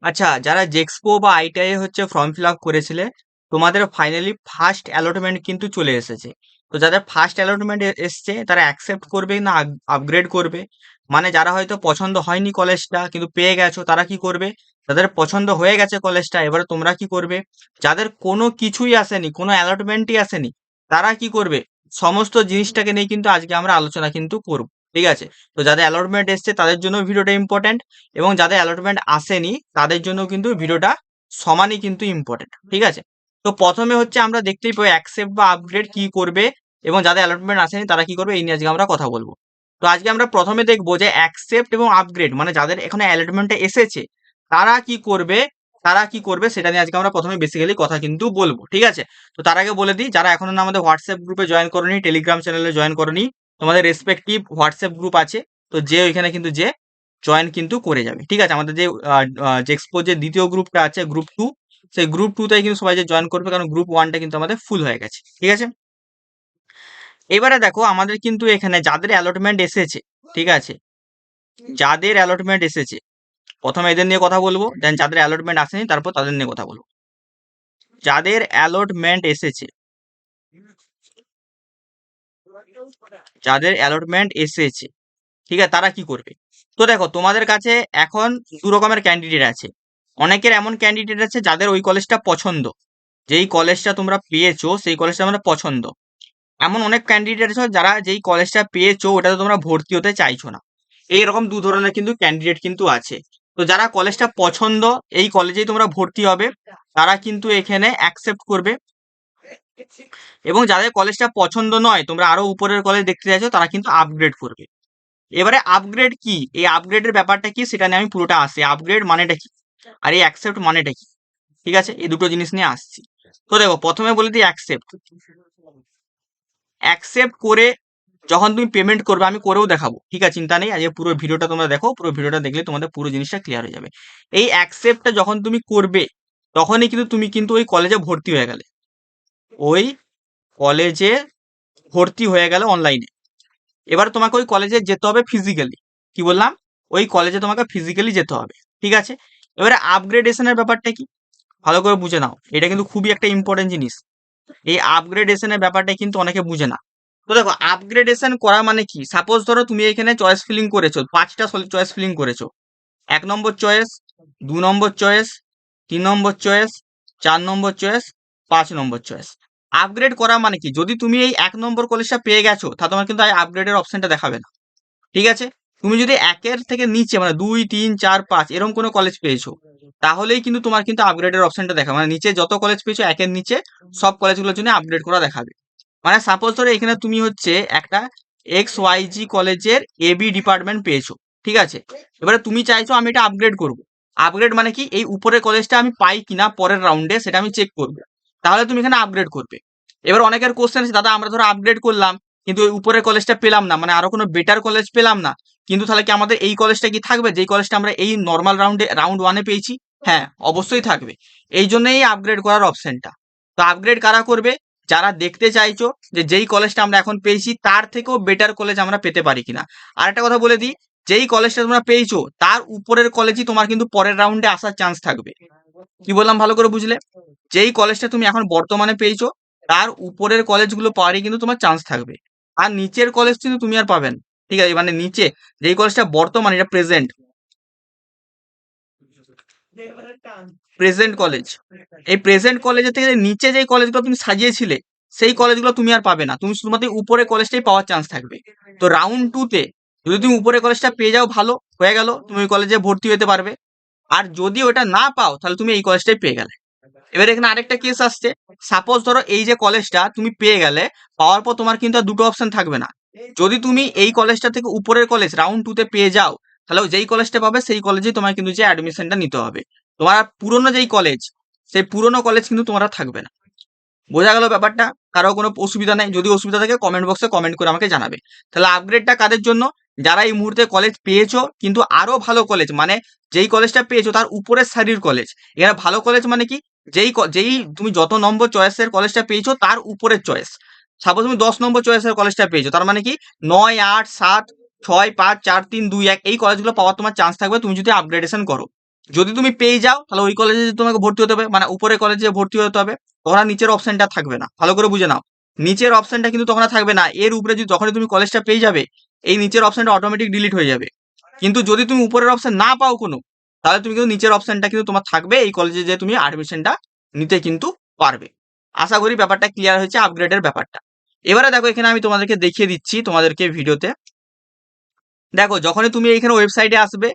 আচ্ছা, যারা জেক্সপো বা আইটিআই হচ্ছে ফর্ম ফিল আপ করেছিলে, তোমাদের ফাইনালি ফার্স্ট অ্যালটমেন্ট কিন্তু চলে এসেছে। তো যাদের ফার্স্ট অ্যালটমেন্ট এসছে তারা অ্যাকসেপ্ট করবে না আপগ্রেড করবে? মানে যারা হয়তো পছন্দ হয়নি কলেজটা কিন্তু পেয়ে গেছো, তারা কি করবে? যাদের পছন্দ হয়ে গেছে কলেজটা, এবারে তোমরা কি করবে? যাদের কোনো কিছুই আসেনি, কোনো অ্যালটমেন্টই আসেনি, তারা কি করবে? সমস্ত জিনিসটাকে নিয়ে কিন্তু আজকে আমরা আলোচনা কিন্তু করব। ঠিক আছে? তো যাদের অ্যালটমেন্ট এসছে তাদের জন্য ভিডিওটা ইম্পর্টেন্ট, এবং যাদের অ্যালটমেন্ট আসেনি তাদের জন্য কিন্তু ভিডিওটা সমানই কিন্তু ইম্পর্টেন্ট। ঠিক আছে? তো প্রথমে হচ্ছে আমরা দেখতেই পাই অ্যাকসেপ্ট বা আপগ্রেড কি করবে, এবং যাদের অ্যালটমেন্ট আসেনি তারা কি করবে, এই নিয়ে আজকে আমরা কথা বলবো। তো আজকে আমরা প্রথমে দেখবো যে অ্যাকসেপ্ট এবং আপগ্রেড, মানে যাদের এখানে অ্যালটমেন্টটা এসেছে তারা কি করবে, সেটা নিয়ে আজকে আমরা প্রথমে বেসিক্যালি কথা কিন্তু বলবো। ঠিক আছে? তো তার আগে বলে দিই, যারা এখনো না আমাদের হোয়াটসঅ্যাপ গ্রুপে জয়েন করনি, টেলিগ্রাম চ্যানেলে জয়েন করনি, তোমাদের রেসপেক্টিভ হোয়াটসঅ্যাপ গ্রুপ আছে, তো যে ওইখানে কিন্তু যে জয়েন কিন্তু করে যাবে। ঠিক আছে? আমাদের যে জেক্সপো যে দ্বিতীয় গ্রুপটা আছে, গ্রুপ 2, সেই গ্রুপ 2 তে কিন্তু সবাই যে জয়েন করবে, কারণ গ্রুপ 1টা কিন্তু আমাদের ফুল হয়ে গেছে। ঠিক আছে? এবারে দেখো আমাদের কিন্তু এখানে যাদের অ্যালটমেন্ট এসেছে, ঠিক আছে, যাদের অ্যালটমেন্ট এসেছে, প্রথমে এদের নিয়ে কথা বলবো, দেন যাদের অ্যালটমেন্ট আসেনি তারপর তাদের নিয়ে কথা বলবো। যাদের অ্যালটমেন্ট এসেছে, যাদের অ্যালটমেন্ট এসেছে, ঠিক আছে, তারা কি করবে? তো দেখো তোমাদের কাছে এখন দু রকমের ক্যান্ডিডেট আছে। অনেকের এমন ক্যান্ডিডেট আছে যাদের ওই কলেজটা পছন্দ, যেই কলেজটা তোমরা পেয়েছো সেই কলেজটা আমাদের পছন্দ। এমন অনেক ক্যান্ডিডেট আছে যারা যেই কলেজটা পেয়েছো ওটাতে তোমরা ভর্তি হতে চাইছো না। এইরকম দু ধরনের কিন্তু ক্যান্ডিডেট কিন্তু আছে। তো যারা কলেজটা পছন্দ, এই কলেজেই তোমরা ভর্তি হবে, তারা কিন্তু এখানে অ্যাকসেপ্ট করবে, এবং যাদের কলেজটা পছন্দ নয়, তোমরা আরো উপরের কলেজ দেখতে চাইছো, তারা কিন্তু আপগ্রেড করবে। এবারে আপগ্রেড কি, এই আপগ্রেডের ব্যাপারটা কি সেটা নিয়ে আমি পুরোটা আসছি, আপগ্রেড মানেটা কি আর এই অ্যাকসেপ্ট মানেটা কি। ঠিক আছে? এই দুটো জিনিস নিয়ে আসছি। তো দেখো প্রথমে বলে দিই অ্যাকসেপ্ট। অ্যাকসেপ্ট করে যখন তুমি পেমেন্ট করবে, আমি করেও দেখাবো, ঠিক আছে, চিন্তা নেই, আজকে পুরো ভিডিওটা তোমরা দেখো, পুরো ভিডিওটা দেখলে তোমাদের পুরো জিনিসটা ক্লিয়ার হয়ে যাবে। এই অ্যাকসেপ্টটা যখন তুমি করবে তখনই কিন্তু তুমি কিন্তু ওই কলেজে ভর্তি হয়ে গেলে, ওই কলেজে ভর্তি হয়ে গেলে অনলাইনে। এবার তোমাকে ওই কলেজে যেতে হবে ফিজিক্যালি। কি বললাম? ওই কলেজে তোমাকে ফিজিক্যালি যেতে হবে। ঠিক আছে? এবারে আপগ্রেডেশনের ব্যাপারটা কি, ভালো করে বুঝে নাও, এটা কিন্তু খুবই একটা ইম্পর্টেন্ট জিনিস। এই আপগ্রেডেশনের ব্যাপারটা কিন্তু অনেকে বুঝে না। তো দেখো আপগ্রেডেশন করা মানে কি, সাপোজ ধরো তুমি এখানে চয়েস ফিলিং করেছো, 5টা চয়েস ফিলিং করেছো, 1 নম্বর চয়েস, 2 নম্বর চয়েস, 3 নম্বর চয়েস, 4 নম্বর চয়েস, 5 নম্বর চয়েস। আপগ্রেড করা মানে কি, যদি তুমি এই 1 নম্বর কলেজটা পেয়ে গেছো তাহলে তোমার কিন্তু আপগ্রেডের অপশনটা দেখাবে না। ঠিক আছে? তুমি যদি 1-এর থেকে নিচে মানে 2, 3, 4, 5 এরকম কোনো কলেজ পেয়েছো, তাহলেই কিন্তু তোমার কিন্তু আপগ্রেডের অপশনটা দেখাবে, মানে নিচে যত কলেজ পেয়েছো 1-এর নিচে সব কলেজগুলোর জন্য আপগ্রেড করা দেখাবে। মানে সাপোজ ধরো এখানে তুমি হচ্ছে একটা XYG কলেজের এবি ডিপার্টমেন্ট পেয়েছো। ঠিক আছে? এবারে তুমি চাইছো আমি এটা আপগ্রেড করব। আপগ্রেড মানে কি, এই উপরের কলেজটা আমি পাই কিনা পরের রাউন্ডে সেটা আমি চেক করব, তাহলে তুমি এখানে আপগ্রেড করবে। এবার অনেকের কোশ্চেন আছে, দাদা আমরা ধরো আপগ্রেড করলাম কিন্তু ওই উপরের কলেজটা পেলাম না, মানে আরো কোনো বেটার কলেজ পেলাম না, কিন্তু তাহলে কি আমাদের এই কলেজটা কি থাকবে যেই কলেজটা আমরা এই নর্মাল রাউন্ড 1-এ পেয়েছি? হ্যাঁ, অবশ্যই থাকবে। এই জন্যই আপগ্রেড করার অপশনটা। তো আপগ্রেড কারা করবে? যারা দেখতে চাইছো যে যেই কলেজটা আমরা এখন পেয়েছি তার থেকেও বেটার কলেজ আমরা পেতে পারি কিনা। আর একটা কথা বলে দিই, যেই কলেজটা তোমরা পেয়েছো তার উপরের কলেজই তোমার কিন্তু পরের রাউন্ডে আসার চান্স থাকবে। কি বললাম ভালো করে বুঝলে? যেই কলেজটা তুমি এখন বর্তমানে পেয়েছো তার উপরের কলেজগুলো পাওয়ারই কিন্তু তোমার চান্স থাকবে, আর নিচের কলেজ কিন্তু তুমি আর পাবেন। ঠিক আছে? মানে নিচে যেই কলেজটা বর্তমানে, এটা প্রেজেন্ট, প্রেজেন্ট কলেজ, এই প্রেজেন্ট কলেজের থেকে নিচে যেই কলেজগুলো তুমি সাজিয়েছিলে সেই কলেজগুলো তুমি আর পাবে না, তুমি শুধুমাত্র উপরে কলেজটাই পাওয়ার চান্স থাকবে। তো রাউন্ড 2-তে যদি তুমি উপরে কলেজটা পেয়ে যাও, ভালো হয়ে গেল, তুমি ওই কলেজে ভর্তি হতে পারবে। আর যদি ওটা না পাও তাহলে তুমি এই কলেজটাই পেয়ে গেলে। এবার এখানে আরেকটা কেস আসছে, সাপোজ ধরো এই যে কলেজটা তুমি পেয়ে গেলে, পাওয়ার পর তোমার কিন্তু আর দুটো অপশন থাকবে না। যদি তুমি এই কলেজটা থেকে উপরের কলেজ রাউন্ড 2-তে পেয়ে যাও, তাহলে যেই কলেজটা পাবে সেই কলেজেই তোমার কিন্তু যে অ্যাডমিশনটা নিতে হবে। তোমার পুরনো যেই কলেজ, সেই পুরনো কলেজ কিন্তু তোমার আর থাকবে না। বোঝা গেল ব্যাপারটা? কারো কোনো অসুবিধা নেই? যদি অসুবিধা থাকে কমেন্ট বক্সে কমেন্ট করে আমাকে জানাবে। তাহলে আপগ্রেডটা কাদের জন্য? যারা এই মুহূর্তে কলেজ পেয়েছো কিন্তু আরো ভালো কলেজ, মানে যেই কলেজটা পেয়েছো তার উপরের সারির কলেজ। এখানে ভালো কলেজ মানে কি, যেই তুমি যত নম্বর চয়েসের কলেজটা পেয়েছো তার উপরের চয়েস। সাপোজ তুমি 10 নম্বর চয়েসের কলেজটা পেয়েছো, তার মানে কি 9, 8, 7, 6, 5, 4, 3, 2, 1 এই কলেজগুলো পাওয়ার তোমার চান্স থাকবে তুমি যদি আপগ্রেডেশন করো। যদি তুমি পেয়ে যাও তাহলে ওই কলেজে তোমাকে ভর্তি হতে হবে, মানে উপরে কলেজে ভর্তি হতে হবে, তখন আর নিচের অপশনটা থাকবে না। ভালো করে বুঝে নাও, নিচের অপশনটা কিন্তু তখন আর থাকবে না। এর উপরে যদি যখনই তুমি কলেজটা পেয়ে যাবে এই নিচের অপশনটা অটোমেটিক ডিলিট হয়ে যাবে। কিন্তু যদি তুমি উপরের অপশন না পাও কোনো, তাহলে তুমি কিন্তু নিচের অপশনটা কিন্তু তোমার থাকবে, এই কলেজে যে তুমি অ্যাডমিশনটা নিতে কিন্তু পারবে। আশা করি ব্যাপারটা ক্লিয়ার হয়েছে আপগ্রেডের ব্যাপারটা। এবারে দেখো এখানে আমি তোমাদেরকে দেখিয়ে দিচ্ছি তোমাদেরকে ভিডিওতে। দেখো যখনই তুমি এখানে ওয়েবসাইটে আসবে,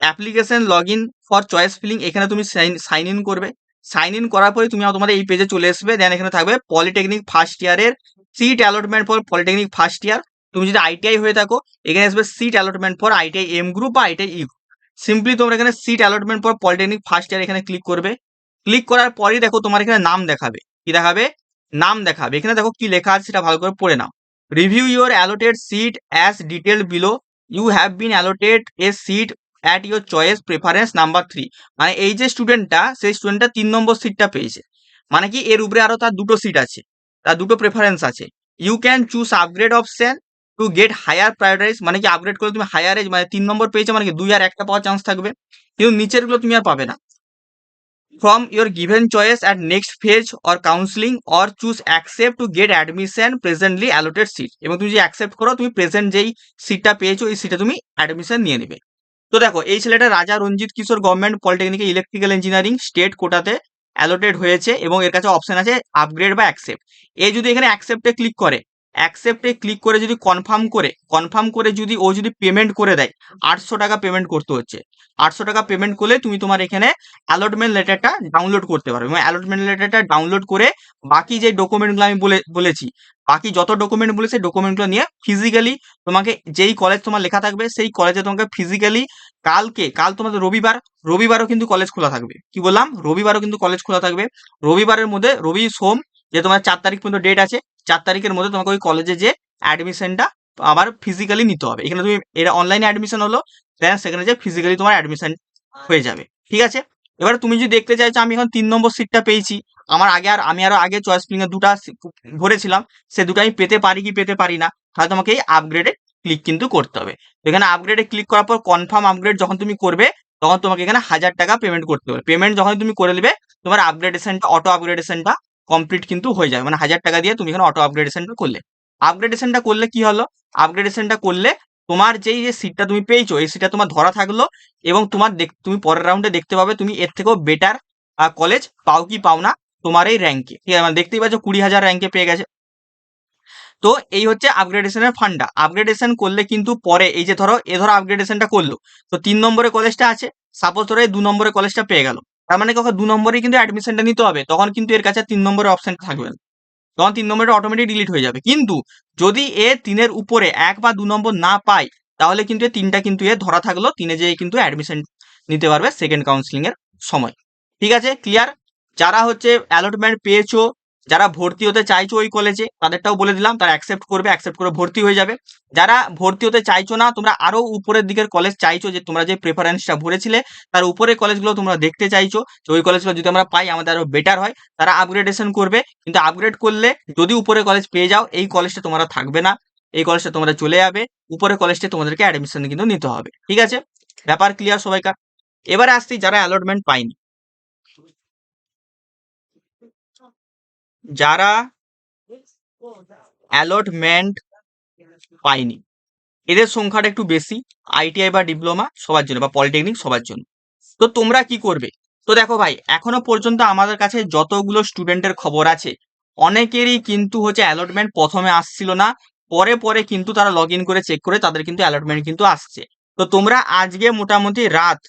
application log in for choice filling, এখানে তুমি সাইন ইন করবে। সাইন ইন করার পরে তুমি তোমাদের এই পেজে চলে আসবে। দেন এখানে থাকবে পলিটেকনিক ফার্স্ট ইয়ারের seat allotment for polytechnic first year. তুমি যদি আইটিআই হয়ে থাকো এখানে আসবে seat allotment for ITI M group বা আইটিআই ই গ্রুপ। সিম্পলি তোমরা এখানে seat allotment for polytechnic first year এখানে ক্লিক করবে। ক্লিক করার পরেই দেখো তোমার এখানে নাম দেখাবে। কি দেখাবে? নাম দেখাবে। এখানে দেখো কি লেখা আছে সেটা ভালো করে পড়ে নাও। Review your allotted seat as detailed below, you have been allotted a seat at your choice preference number 3। মানে এই যে স্টুডেন্টটা, সেই স্টুডেন্টটা 3 নম্বর সিটটা পেয়েছে। মানে কি এর উপরে আরো তার দুটো সিট আছে, তার দুটো প্রেফারেন্স আছে। You can choose upgrade option to get higher prioritize. মানে কি আপগ্রেড করলে তুমি হায়ার এজ, মানে 3 নম্বর পেয়েছে মানে কি 2 আর 1টা পাওয়ার চান্স থাকবে, কিন্তু নিচের গুলো তুমি আর পাবে না। from your given choice at next phase or counseling or choose accept to get admission presently allotted seat। এবং তুমি যদি অ্যাকসেপ্ট করো তুমি প্রেজেন্ট যেই সিটটা পেয়েছো এই সিটে তুমি অ্যাডমিশন নিয়ে নেবে। তো দেখো এই ছেলেটা রাজা রঞ্জিত কিশোর গভর্নমেন্ট পলিটেকনিকে ইলেকট্রিক্যাল ইঞ্জিনিয়ারিং স্টেট কোটাতে অ্যালোটেড হয়েছে এবং এর কাছে অপশন আছে আপগ্রেড বা অ্যাকসেপ্ট। এ যদি এখানে অ্যাকসেপ্টে ক্লিক করে, অ্যাকসেপ্টে ক্লিক করে যদি কনফার্ম করে যদি ও যদি পেমেন্ট করে দেয়, 800 টাকা পেমেন্ট করতে হচ্ছে। 800 টাকা পেমেন্ট করলে তুমি তোমার এখানে অ্যালটমেন্ট লেটারটা ডাউনলোড করতে পারবে এবং অ্যালটমেন্ট লেটারটা ডাউনলোড করে বাকি যে ডকুমেন্টগুলো আমি বলেছি, বাকি যত ডকুমেন্ট বলে সেই ডকুমেন্টগুলো নিয়ে ফিজিক্যালি তোমাকে যেই কলেজ তোমার লেখা থাকবে সেই কলেজে তোমাকে ফিজিক্যালি কাল তোমাদের রবিবারও কিন্তু কলেজ খোলা থাকবে। কি বললাম? রবিবারও কিন্তু কলেজ খোলা থাকবে। রবিবারের মধ্যে রবি সোম যে তোমার 4 তারিখ পর্যন্ত ডেট আছে, 4 তারিখের মধ্যে তোমাকে ওই কলেজে যে অ্যাডমিশনটা আবার ফিজিক্যালি নিতে হবে। এখানে তুমি এটা অনলাইনে অ্যাডমিশন হলো, দেন সেখানে যে ফিজিক্যালি তোমার অ্যাডমিশন হয়ে যাবে। ঠিক আছে? এবার তুমি যদি দেখতে চাইছো আমি এখন 3 নম্বর সিটটা পেয়েছি, আমি আরো আগে চয়েস ফিলিং এ দুটা ভরেছিলাম, সে দুটো আমি পেতে পারি কি পেতে পারি না, তাহলে তোমাকে এই আপগ্রেডে ক্লিক কিন্তু করতে হবে। এখানে আপগ্রেডে ক্লিক করার পর কনফার্ম আপগ্রেড যখন তুমি করবে তখন তোমাকে এখানে 1000 টাকা পেমেন্ট করতে হবে। পেমেন্ট যখন তুমি করে নেবে তোমার অটো আপগ্রেডেশনটা কমপ্লিট কিন্তু হয়ে যাবে। মানে 1000 টাকা দিয়ে তুমি এখানে অটো আপগ্রেডেশনটা করলে। আপগ্রেডেশনটা করলে কি হলো? আপগ্রেডেশনটা করলে তোমার যেই যে সিটটা তুমি পেয়েছো এই সিটটা তোমার ধরা থাকলো এবং তুমি পরের রাউন্ডে দেখতে পাবে তুমি এর থেকেও বেটার কলেজ পাও কি পাও না তোমার এই র্যাঙ্কে। ঠিক আছে? মানে দেখতেই পাচ্ছ 20,000 র্যাঙ্কে পেয়ে গেছে। তো এই হচ্ছে আপগ্রেডেশনের ফান্ডা। আপগ্রেডেশন করলে কিন্তু পরে এই যে ধরো আপগ্রেডেশনটা করলো, তো 3 নম্বরে কলেজটা আছে, সাপোজ ধরো এই 2 নম্বরে কলেজটা পেয়ে গেল, তার মানে কখন 2 নম্বরেই কিন্তু অ্যাডমিশনটা নিতে হবে, তখন কিন্তু এর কাছে 3 নম্বরের অপশনটা থাকবে না, তখন 3 নম্বরটা অটোমেটিক ডিলিট হয়ে যাবে। কিন্তু যদি এ 3-এর উপরে 1 বা 2 নম্বর না পায় তাহলে কিন্তু এ 3টা কিন্তু এ ধরা থাকলো, 3-এ যেয়ে কিন্তু অ্যাডমিশন নিতে পারবে সেকেন্ড কাউন্সিলিং এর সময়। ঠিক আছে? ক্লিয়ার? যারা হচ্ছে অ্যালটমেন্ট পেয়েছো, যারা ভর্তি হতে চাইছো ওই কলেজে তাদেরটাও বলে দিলাম, তারা অ্যাকসেপ্ট করে ভর্তি হয়ে যাবে। যারা ভর্তি হতে চাইছো না, তোমরা আরো উপরের দিকের কলেজ চাইছো, যে তোমরা যে প্রেফারেন্সটা ভরেছিলে তার উপরের কলেজগুলো তোমরা দেখতে চাইছো যে ওই কলেজগুলো যদি আমরা পাই আমাদের আরো বেটার হয়, তারা আপগ্রেডেশন করবে। কিন্তু আপগ্রেড করলে যদি উপরে কলেজ পেয়ে যাও এই কলেজটা তোমরা থাকবে না, এই কলেজটা তোমরা চলে যাবে, উপরে কলেজটা তোমাদেরকে অ্যাডমিশন কিন্তু নিতে হবে। ঠিক আছে? ব্যাপার ক্লিয়ার সবাইকার? এবারে আসছি যারা অ্যালটমেন্ট পাইনি। যারা অ্যালটমেন্ট পাইনি এদের সংখ্যাটা একটু বেশি, আইটিআই বা ডিপ্লোমা সবার জন্য বা পলিটেকনিক সবার জন্য। তো তোমরা কি করবে? তো দেখো ভাই, এখনো পর্যন্ত আমাদের কাছে যতগুলো স্টুডেন্টের খবর আছে অনেকেরই কিন্তু হচ্ছে অ্যালটমেন্ট প্রথমে আসছিল না, পরে পরে কিন্তু তারা লগ ইন করে চেক করে তাদের কিন্তু অ্যালটমেন্ট কিন্তু আসছে। তো তোমরা আজকে মোটামুটি রাত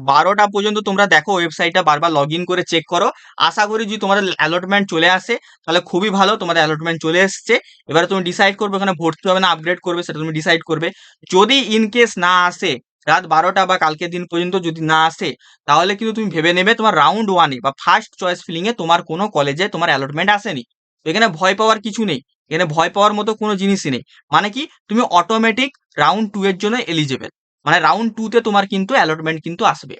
12টা পর্যন্ত তোমরা দেখো ওয়েবসাইটটা, বারবার লগ ইন করে চেক করো। আশা করি যদি তোমাদের অ্যালটমেন্ট চলে আসে তাহলে খুবই ভালো, তোমাদের অ্যালটমেন্ট চলে এসছে। এবারে তুমি ডিসাইড করবে ওখানে ভর্তি হবে না আপগ্রেড করবে, সেটা তুমি ডিসাইড করবে। যদি ইন কেস না আসে, রাত 12টা বা কালকের দিন পর্যন্ত যদি না আসে, তাহলে কিন্তু তুমি ভেবে নেবে তোমার রাউন্ড 1-এ বা ফার্স্ট চয়েস ফিলিং এ তোমার কোনো কলেজে তোমার অ্যালটমেন্ট আসেনি। তো এখানে ভয় পাওয়ার কিছু নেই, এখানে ভয় পাওয়ার মতো কোনো জিনিসই নেই। মানে কি তুমি অটোমেটিক রাউন্ড 2 এর জন্য এলিজেবল, মানে রাউন্ড 2-তে তোমার কিন্তু অ্যালটমেন্ট কিন্তু আসবে।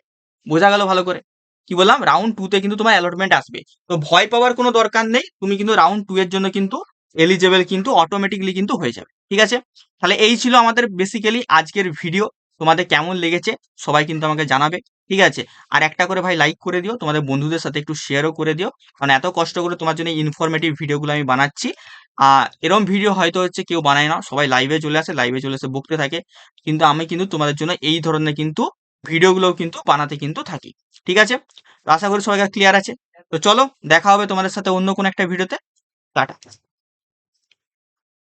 বোঝা গেল ভালো করে? কি বললাম? রাউন্ড 2-তে কিন্তু তোমার অ্যালটমেন্ট আসবে। তো ভয় পাওয়ার কোনো দরকার নেই, তুমি কিন্তু রাউন্ড 2 এর জন্য কিন্তু এলিজেবল কিন্তু অটোমেটিকলি কিন্তু হয়ে যাবে। ঠিক আছে, তাহলে এই ছিল আমাদের বেসিক্যালি আজকের ভিডিও। তোমাদের কেমন লেগেছে সবাই কিন্তু আমাকে জানাবে। ঠিক আছে, আর একটা করে ভাই লাইক করে দিও, তোমাদের বন্ধুদের সাথে একটু শেয়ারও করে দিও, কারণ এত কষ্ট করে তোমার জন্য ইনফরমেটিভ ভিডিওগুলো আমি বানাচ্ছি। এরম ভিডিও হয়তো হচ্ছে কেউ বানায় না, সবাই লাইভে চলে আসে, লাইভে চলে এসে বকতে থাকে, কিন্তু আমি কিন্তু তোমাদের জন্য এই ধরনের কিন্তু ভিডিওগুলোও কিন্তু বানাতে কিন্তু থাকি। ঠিক আছে, তো আশা করি সবাই ক্লিয়ার আছে। তো চলো দেখা হবে তোমাদের সাথে অন্য কোনো একটা ভিডিওতে। টাটা।